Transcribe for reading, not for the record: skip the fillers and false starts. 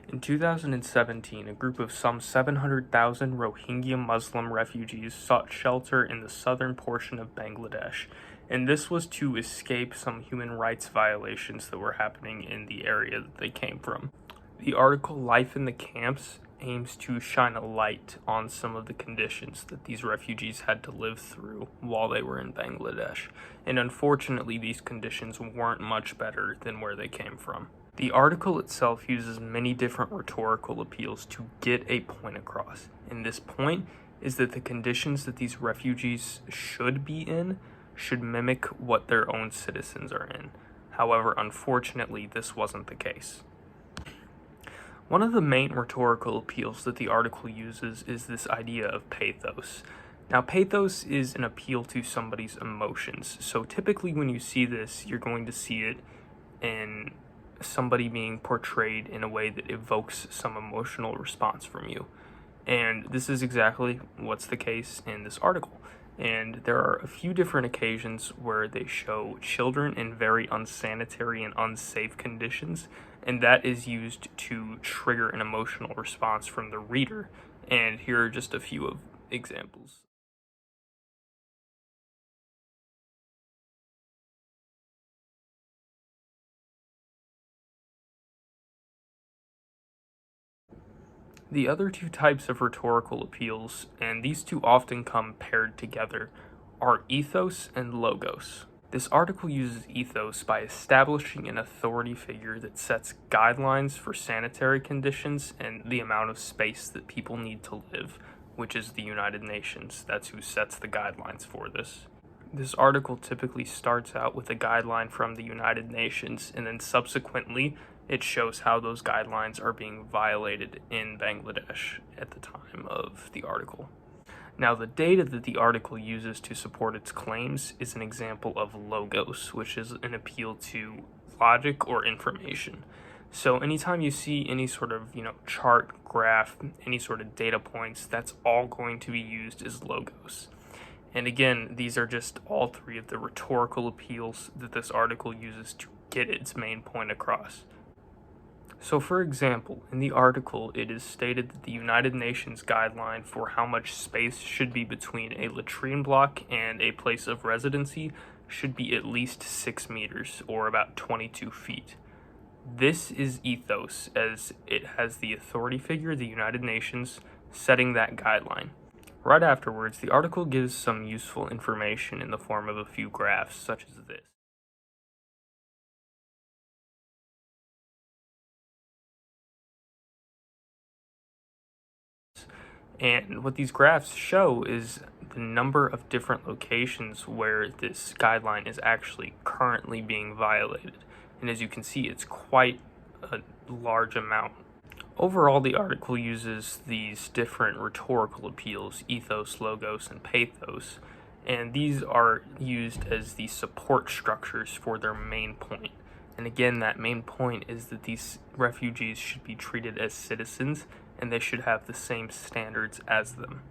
In 2017, a group of some 700,000 Rohingya Muslim refugees sought shelter in the southern portion of Bangladesh, and this was to escape some human rights violations that were happening in the area that they came from. The article Life in the Camps aims to shine a light on some of the conditions that these refugees had to live through while they were in Bangladesh, and unfortunately these conditions weren't much better than where they came from. The article itself uses many different rhetorical appeals to get a point across, and this point is that the conditions that these refugees should be in should mimic what their own citizens are in. However, unfortunately, this wasn't the case. One of the main rhetorical appeals that the article uses is this idea of pathos. Now, pathos is an appeal to somebody's emotions, so typically when you see this, you're going to see it in somebody being portrayed in a way that evokes some emotional response from you. And this is exactly what's the case in this article. And there are a few different occasions where they show children in very unsanitary and unsafe conditions, and that is used to trigger an emotional response from the reader. And here are just a few of examples. The other two types of rhetorical appeals, and these two often come paired together, are ethos and logos. This article uses ethos by establishing an authority figure that sets guidelines for sanitary conditions and the amount of space that people need to live, which is the United Nations. That's who sets the guidelines for this. This article typically starts out with a guideline from the United Nations, and then subsequently it shows how those guidelines are being violated in Bangladesh at the time of the article. Now, the data that the article uses to support its claims is an example of logos, which is an appeal to logic or information. So anytime you see any sort of, chart, graph, any sort of data points, that's all going to be used as logos. And again, these are just all three of the rhetorical appeals that this article uses to get its main point across. So, for example, in the article, it is stated that the United Nations guideline for how much space should be between a latrine block and a place of residency should be at least 6 meters, or about 22 feet. This is ethos, as it has the authority figure, the United Nations, setting that guideline. Right afterwards, the article gives some useful information in the form of a few graphs, such as this. And what these graphs show is the number of different locations where this guideline is actually currently being violated. And as you can see, it's quite a large amount. Overall, the article uses these different rhetorical appeals, ethos, logos, and pathos, and these are used as the support structures for their main point. And again, that main point is that these refugees should be treated as citizens and they should have the same standards as them.